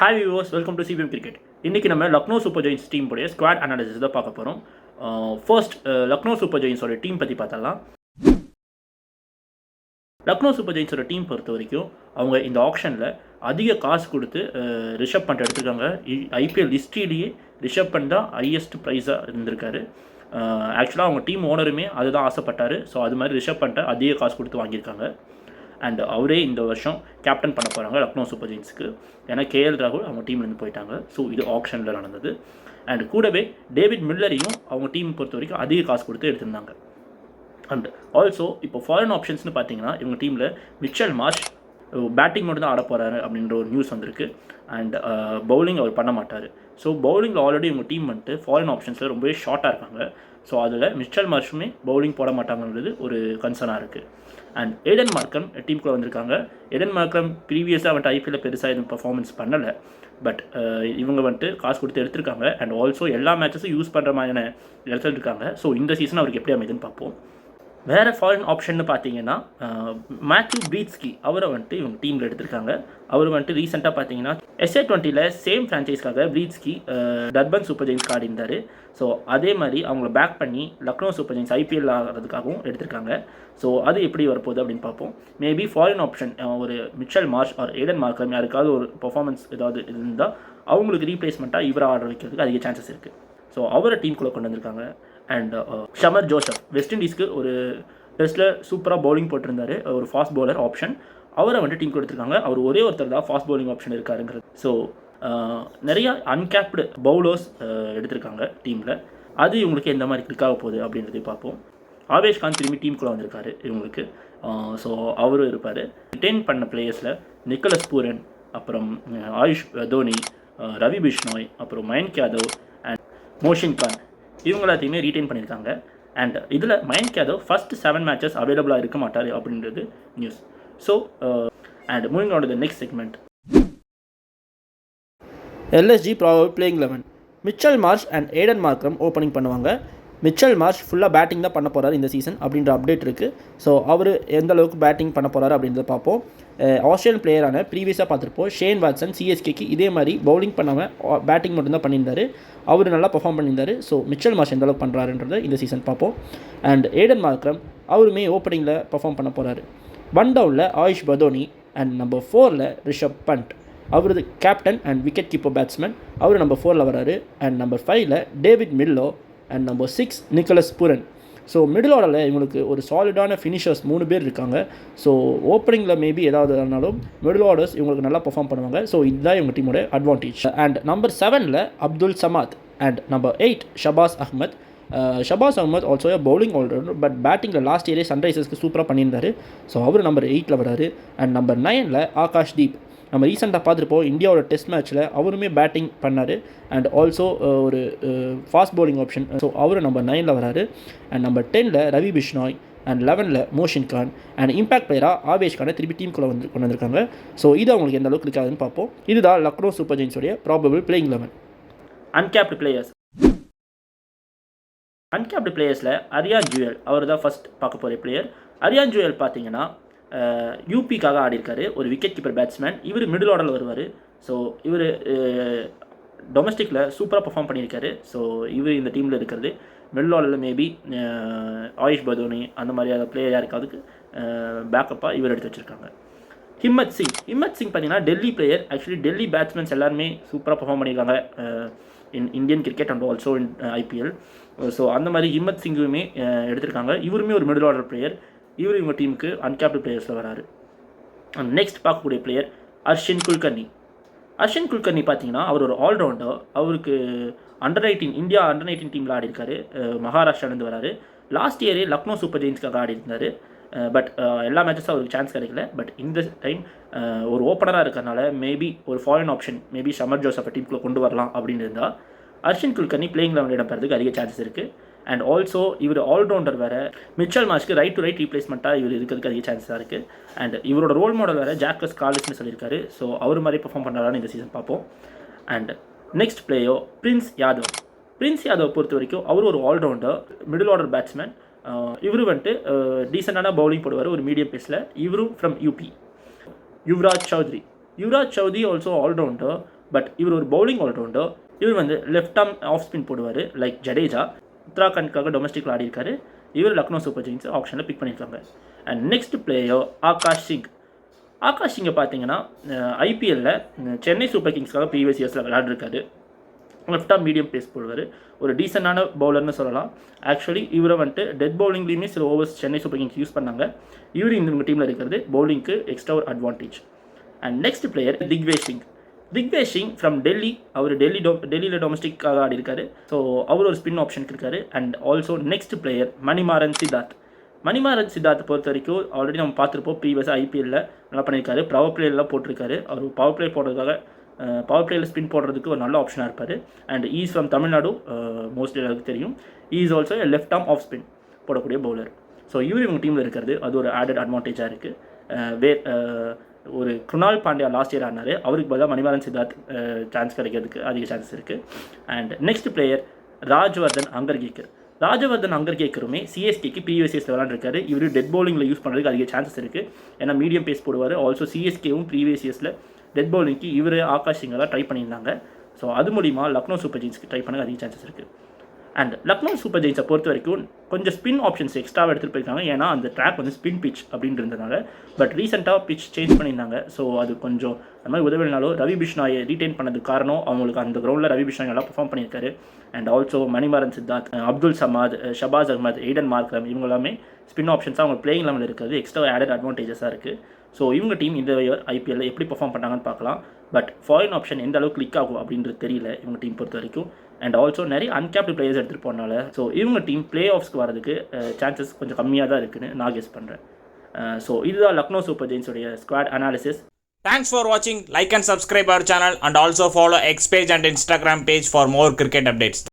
Hi viewers, welcome to CPM cricket. இன்றைக்கி நம்ம Lucknow Super Jains team உடைய ஸ்குவாட் அனாலிசிஸ் தான் பார்க்க போகிறோம். ஃபர்ஸ்ட் லக்னோ சூப்பர் ஜெயின்ஸோட டீம் பற்றி பார்த்தலாம். லக்னோ சூப்பர் ஜெயின்ஸோட டீம் பொறுத்த வரைக்கும் அவங்க இந்த ஆப்ஷனில் அதிக காசு கொடுத்து ரிஷப் பண்ட் எடுத்திருக்காங்க. ஐபிஎல் ஹிஸ்ட்ரியிலேயே ரிஷப் பண்ட் தான் ஹையஸ்ட் ப்ரைஸாக இருந்திருக்காரு. ஆக்சுவலாக அவங்க டீம் ஓனருமே அதுதான் ஆசைப்பட்டார். ஸோ அது மாதிரி ரிஷப் பண்ட்டை அதிக காசு கொடுத்து வாங்கியிருக்காங்க. அண்ட் அவரே இந்த வருஷம் கேப்டன் பண்ண போகிறாங்க லக்னோ சூப்பர் ஜெயின்ஸுக்கு. ஏன்னா கேஎல் ராகுல் அவங்க டீம்லேருந்து போயிட்டாங்க. ஸோ இது ஆப்ஷனில் நடந்தது. அண்ட் கூடவே டேவிட் மில்லரையும் அவங்க டீம் பொறுத்த வரைக்கும் அதிக காசு கொடுத்து எடுத்திருந்தாங்க. அண்ட் ஆல்சோ இப்போ ஃபாரின் ஆப்ஷன்ஸ்னு பார்த்தீங்கன்னா இவங்க டீமில் மிச்சல் மார்ஷ் பேட்டிங் மட்டும் தான் ஆட போகிறாரு அப்படின்ற ஒரு நியூஸ் வந்திருக்கு. அண்ட் பவுலிங் அவர் பண்ண மாட்டார். ஸோ பவுலிங்கில் ஆல்ரெடி இவங்க டீம் வந்துட்டு ஃபாரின் ஆப்ஷன்ஸில் ரொம்பவே ஷார்ட்டாக இருக்காங்க. ஸோ அதில் மிச்சல் மார்ஷுமே பவுலிங் போட மாட்டாங்கன்றது ஒரு கன்சர்னாக இருக்குது. அண்ட் ஏடன் மார்க்ரம் டீமுக்குள்ளே வந்திருக்காங்க. ஏடன் மார்க்ரம் ப்ரீவியஸாக வந்துட்டு ஐபிஎல்லில் பெருசாக எதுவும் பர்ஃபார்மன்ஸ் பண்ணலை. பட் இவங்க வந்துட்டு காசு கொடுத்து எடுத்திருக்காங்க. அண்ட் ஆல்சோ எல்லா மேட்சஸும் யூஸ் பண்ணுற மாதிரியான இடத்துல இருக்காங்க. ஸோ இந்த சீசன் அவருக்கு எப்படி அமைதுன்னு பார்ப்போம். வேறு ஃபாரின் ஆப்ஷன்னு பார்த்தீங்கன்னா மேத்யூ ப்ரீட்ஸ்கி அவரை வந்துட்டு இவங்க டீமில் எடுத்திருக்காங்க. அவர் வந்துட்டு ரீசெண்டாக பார்த்தீங்கன்னா SA20 சேம் ஃப்ரான்ச்சைஸ்க்காக ப்ரீட்ஸ்கி டர்பன் சூப்பர் ஜெயின்ஸ்க்கு ஆடிந்தார். ஸோ அதே மாதிரி அவங்கள பேக் பண்ணி லக்னோ சூப்பர் ஜெயின்ஸ் ஐபிஎல் ஆகிறதுக்காகவும் எடுத்திருக்காங்க. ஸோ அது எப்படி வரப்போகுது அப்படின்னு பார்ப்போம். மேபி ஃபாரின் ஆப்ஷன் ஒரு Mitchell Marsh or Aiden Markram யாருக்காவது ஒரு பர்ஃபார்மன்ஸ் ஏதாவது இருந்தால் அவங்களுக்கு ரீப்ளேஸ்மெண்ட்டாக இவரை ஆர்டர் வைக்கிறதுக்கு அதிக சான்சஸ் இருக்குது. ஸோ அவரை டீமுக்குள்ளே கொண்டு வந்திருக்காங்க. அண்ட் ஷமர் ஜோசப் வெஸ்ட் இண்டீஸ்க்கு ஒரு டெஸ்ட்டில் சூப்பராக பவுலிங் போட்டிருந்தார். ஒரு ஃபாஸ்ட் பவுலர் ஆப்ஷன் அவரை வந்துட்டு டீம் கொடுத்துருக்காங்க. அவர் ஒரே ஒருத்தர் தான் ஃபாஸ்ட் பவுலிங் ஆப்ஷன் இருக்காருங்கிறது. ஸோ நிறையா அன்கேப்டு பவுலர்ஸ் எடுத்திருக்காங்க டீமில். அது இவங்களுக்கு எந்த மாதிரி கிளிக் ஆக போகுது அப்படின்றதை பார்ப்போம். ஆவேஷ் கான் திரும்பி டீமுக்குள்ளே வந்திருக்காரு இவங்களுக்கு. ஸோ அவரும் இருப்பார். ரிட்டைன் பண்ண பிளேயர்ஸில் நிக்கலஸ் பூரன், அப்புறம் ஆயுஷ் தோனி, ரவி பிஷ்னோய், அப்புறம் மயன்க் யாதவ் அண்ட் மோஷின் கான் இவங்க எல்லாத்தையுமே ரீட்டைன் பண்ணியிருக்காங்க. அண்ட் இதில் மயன்க் யாதவ் ஃபஸ்ட் 7 மேட்சஸ் அவைலபிளாக இருக்க மாட்டார் அப்படின்றது news. So and moving on to the next segment. LSG probable playing 11. Mitchell Marsh and Aden Markram opening பண்ணுவாங்க. மிச்சல் மார்ஷ் ஃபுல்லாக பேட்டிங் தான் பண்ண போகிறார் இந்த சீசன் அப்படின்ற அப்டேட் இருக்குது. ஸோ அவர் எந்த அளவுக்கு பேட்டிங் பண்ண போகிறாரு அப்படின்றத பார்ப்போம். ஆஸ்திரேலியன் பிளேயரான ப்ரீவியஸாக பார்த்துருப்போம் ஷேன் வாட்சன் CSKக்கு இதே மாதிரி பவுலிங் பண்ணாமல் பேட்டிங் மட்டும்தான் பண்ணியிருந்தார். அவர் நல்லா பர்ஃபார்ம் பண்ணியிருந்தார். ஸோ மிச்சல் மார்ஷ் எந்த அளவுக்கு பண்ணுறாருன்றதை இந்த சீசன் பார்ப்போம். அண்ட் ஏடன் மார்க்ரம் அவருமே ஓப்பனிங்கில் பர்ஃபார்ம் பண்ண போகிறாரு. 1 டவுனில் ஆயுஷ் பதோனி அண்ட் நம்பர் 4ல் ரிஷப் பண்ட் அவரது captain and wicket keeper batsman அவர் நம்பர் 4ல் வராரு. அண்ட் நம்பர் 5ல் David Miller and number 6 Nicholas Pooran. So middle ஆர்டரில் இவங்களுக்கு ஒரு சாலிடான ஃபினிஷர்ஸ் 3 பேர் இருக்காங்க. ஸோ ஓப்பனிங்கில் மேபி ஏதாவது ஆனாலும் மிடில் ஆர்டர்ஸ் இவங்களுக்கு நல்லா பர்ஃபார்ம் பண்ணுவாங்க. ஸோ இதுதான் இவங்க டீமோட அட்வான்டேஜ். அண்ட் நம்பர் 7ல் Abdul Samad and number 8 Shahbaz Ahmed. Shahbaz Ahmed also bowling allrounder. But பேட்டிங்கில் லாஸ்ட் இயரே சன்ரைசர்ஸ்க்கு சூப்பராக பண்ணியிருந்தார். ஸோ அவர் நம்பர் 8ல் வராரு. அண்ட் நம்பர் 9ல் ஆகாஷ் தீப். நம்ம ரீசெண்டாக பார்த்துருப்போம் இந்தியாவோட டெஸ்ட் மேட்ச்சில் அவருமே பேட்டிங் பண்ணார். அண்ட் ஆல்சோ ஒரு ஃபாஸ்ட் பவுலிங் ஆப்ஷன். ஸோ அவர் நம்பர் 9ல் வராரு. அண்ட் நம்பர் 10ல் ரவி பிஷ்னாய் அண்ட் 11ல் மோஷின் கான் அண்ட் இம்பாக்ட் பிளேயராக ஆவேஷ் கானை திருப்பி டீமுக்குள்ளே கொண்டு வந்திருக்காங்க. ஸோ இது அவங்களுக்கு எந்த அளவுக்கு இருக்காதுன்னு பார்ப்போம். இதுதான் லக்னோ சூப்பர் ஜெயின்ஸோடைய ப்ராபபிள் பிளேயிங் 11. அன்கேப்டு பிளேயர்ஸில் அரியான் ஜுவல் அவர் தான் ஃபஸ்ட் பார்க்க போகிற பிளேயர். அரியான் ஜுவல் பார்த்தீங்கன்னா யூபிக்காக ஆடிருக்காரு. ஒரு விக்கெட் கீப்பர் பேட்ஸ்மேன். இவர் மிடில் ஆர்டரில் வருவார். ஸோ இவர் டொமஸ்டிக்கில் சூப்பராக பர்ஃபார்ம் பண்ணியிருக்காரு. ஸோ இவர் இந்த டீமில் இருக்கிறது. மிடில் ஆர்டரில் மேபி ஆயுஷ் பதோனி அந்த மாதிரியான பிளேயர் யாருக்காவதுக்கு பேக்கப்பாக இவர் எடுத்து வச்சுருக்காங்க. ஹிம்மத் சிங் பார்த்தீங்கன்னா Delhi player. Actually Delhi batsmen எல்லாருமே சூப்பராக பர்ஃபார்ம் பண்ணியிருக்காங்க Indian cricket and also in IPL. So அந்த மாதிரி ஹிம்மத் சிங்குமே எடுத்திருக்காங்க. இவருமே ஒரு மிடில் ஆர்டர் பிளேயர். இவர் இவங்க டீமுக்கு அன்கேப்டு பிளேயர்ஸில் வராரு. நெக்ஸ்ட் பார்க்கக்கூடிய பிளேயர் அர்ஷின் குல்கர்னி பார்த்தீங்கன்னா அவர் ஒரு ஆல்ரவுண்டர். அவருக்கு இந்தியா அண்டர் 19 டீமில் ஆடிருக்காரு. மகாராஷ்டிராலேருந்து வராரு. லாஸ்ட் இயரே லக்னோ சூப்பர் ஜெயின்ஸ்க்காக ஆடிருந்தார். பட் எல்லா மேட்சஸும் அவருக்கு சான்ஸ் கிடைக்கல. பட் இந்த டைம் ஒரு ஓப்பனராக இருக்கிறனால மேபி ஒரு ஃபாரின் ஆப்ஷன் மேபி ஷமர் ஜோசப்பை டீமுக்குள்ளே கொண்டு வரலாம் அப்படின்னு இருந்தால் அர்ஷின் குல்கர்னி பிளேயிங் 11 இடம் பெறதுக்கு அதிக சான்சஸ் இருக்குது. அண்ட் ஆல்சோ இவர் ஆல்ரவுண்டர் வேறு. மிச்சல் மார்ஷ்க்கு ரைட் டு ரைட் ரீப்ளேஸ்மெண்ட்டாக இவர் இருக்கிறதுக்கு அதிக சான்ஸாக இருக்குது. அண்ட் இவரோட ரோல் மாடல் வேறு ஜாக்கஸ் காலிஸ்னு சொல்லியிருக்காரு. ஸோ அவர் மாதிரி பர்ஃபார்ம் பண்ணுறாருன்னு இந்த சீசன் பார்ப்போம். And next player Prince Yadav பொறுத்த வரைக்கும் அவர் ஒரு ஆல்ரவுண்டர் மிடில் ஆர்டர் பேட்ஸ்மேன். இவர் வந்துட்டு டீசெண்டான பவுலிங் போடுவார் ஒரு மீடியம் பேஸில். இவரும் from UP. Yuvraj Chaudhary also allrounder. But இவர் ஒரு பவுலிங் ஆல்ரவுண்டர். இவர் வந்து லெஃப்ட் ஆர்ம் ஆஃப் ஸ்பின் போடுவார் லைக் ஜடேஜா. உத்தராகண்ட்காக டொமஸ்டிக்கில் ஆடி இருக்காரு. இவர் லக்னோ சூப்பர் ஜெயின்ஸ் ஆப்ஷனில் பிக் பண்ணியிருக்காங்க. And next player Akash Singh. Akash சிங்கை பார்த்தீங்கன்னா ஐபிஎல்லில் சென்னை சூப்பர் கிங்ஸ்க்காக ப்ரீவியஸ் இயர்ஸில் விளையாடிருக்காரு. லெஃப்ட் ஆர்ம் மீடியம் பேஸ் போடுவார். ஒரு டீசெண்டான பவுலர்னு சொல்லலாம். ஆக்சுவலி இவரை வந்துட்டு டெத் பவுலிங்லேயுமே சில overs Chennai super kings use பண்ணாங்க. இவர் இந்த டீமில் இருக்கிறது பவுலிங்க்கு எக்ஸ்ட்ரா ஒரு advantage. And next player Digvesh Singh. Digvesh Singh from Delhi. அவர் டெல்லியில் டொமஸ்டிக்காக ஆடி இருக்காரு. ஸோ அவர் ஒரு ஸ்பின் ஆப்ஷனுக்கு இருக்காரு. And also next player Manimaran Siddharth. Manimaran சித்தார்த்தை பொறுத்த வரைக்கும் ஆல்ரெடி நம்ம பார்த்துருப்போம். ப்ரீவியஸாக ஐபிஎல்லில் நல்லா பண்ணியிருக்காரு. பவர் பிளேயெல்லாம் போட்டிருக்காரு. அவர் பவர் பிளே போடுறதுக்காக பவர் பிளேயில் ஸ்பின் போடுறதுக்கு ஒரு நல்ல ஆப்ஷனாக இருப்பார். And is from Tamil Nadu, mostly எல்லாருக்கும் தெரியும். Is also left arm off spin போடக்கூடிய பவுலர். ஸோ இவங்க டீமில் இருக்கிறது அது ஒரு ஆடட் அட்வான்டேஜாக இருக்குது. ஒரு குணால் பாண்டியா லாஸ்ட் இயர் ஆனார். அவருக்கு பதிலாக மணிமாறன் சித்தார்த் சான்ஸ் கிடைக்கிறதுக்கு அதிக சான்சஸ் இருக்குது. And next player Rajvardhan Hangargekar. Rajvardhan அங்கர்கேக்கருமே சிஎஸ்கேக்கு ப்ரீவியஸ் இயர்ஸ் விளாண்டுருக்காரு. இவர் டெத் பவுலிங்கில் யூஸ் பண்ணுறதுக்கு அதிக சான்சஸ் இருக்குது. ஏன்னா மீடியம் பேஸ் போடுவார். ஆல்சோ சிஎஸ்கேவும் ப்ரீவியஸ் இயர்ஸில் டெத் பவுலிங்க்கு இவர் ஆகாஷ் சிங்கெல்லாம் ட்ரை பண்ணியிருந்தாங்க. ஸோ அது மூலிமா லக்னோ சூப்பர் ஜெயின்ஸ்க்கு ட்ரை பண்ண அதிக சான்சஸ் இருக்குது. அண்ட் லக்னோ சூப்பர் ஜெயின்ஸை பொறுத்த வரைக்கும் கொஞ்சம் ஸ்பின் ஆப்ஷன்ஸ் எக்ஸ்ட்ராவாக எடுத்துகிட்டு போயிருக்காங்க. ஏன்னா அந்த ட்ராக் வந்து ஸ்பின் பிச் அப்படின்றதுனால. பட் ரீசெண்டாக பிச் சேஞ்ச் பண்ணியிருந்தாங்க. ஸோ அது கொஞ்சம் அந்த மாதிரி உதவினாலும் ரவி பிஷ்னாயை ரீட்டைன் பண்ணதுக்கு காரணம் அவங்களுக்கு அந்த கிரௌண்டில் ரவி பிஷ்னாய் நல்லா பெர்ஃபார்ம் பண்ணியிருக்காரு. And also Manimaran Siddharth, Abdul Samad, Shahbaz Ahmed, Aiden Markram இவங்க எல்லாமே ஸ்பின் ஆப்ஷன்ஸாக அவங்க பிளேயிங் லெவலில் இருக்கிறது எக்ஸ்ட்ரா ஆடட் அட்வான்டேஜஸாக இருக்குது. ஸோ இவங்க டீம் இந்த ஐபிஎல்லில் எப்படி பெர்ஃபார்ம் பண்ணாங்கன்னு பார்க்கலாம். பட் ஃபாரின் ஆப்ஷன் எந்த அளவுக்கு கிளிக் ஆகும் அப்படின்றது தெரியல இவங்க டீம் பொறுத்த வரைக்கும். அண்ட் ஆல்சோ நிறைய அன்கேப்டு பிளேயர்ஸ் எடுத்துகிட்டு போனால ஸோ இவங்க டீம் பிளே ஆஃப்ஸ்க்கு வரதுக்கு சான்சஸ் கொஞ்சம் கம்மியாக தான் இருக்குன்னு நான் கெஸ் பண்ணுறேன். ஸோ இதுதான் லக்னோ சூப்பர் ஜெயின்ஸுடைய squad analysis. Thanks for watching. Like and subscribe our channel and also follow X page and Instagram page for more cricket updates.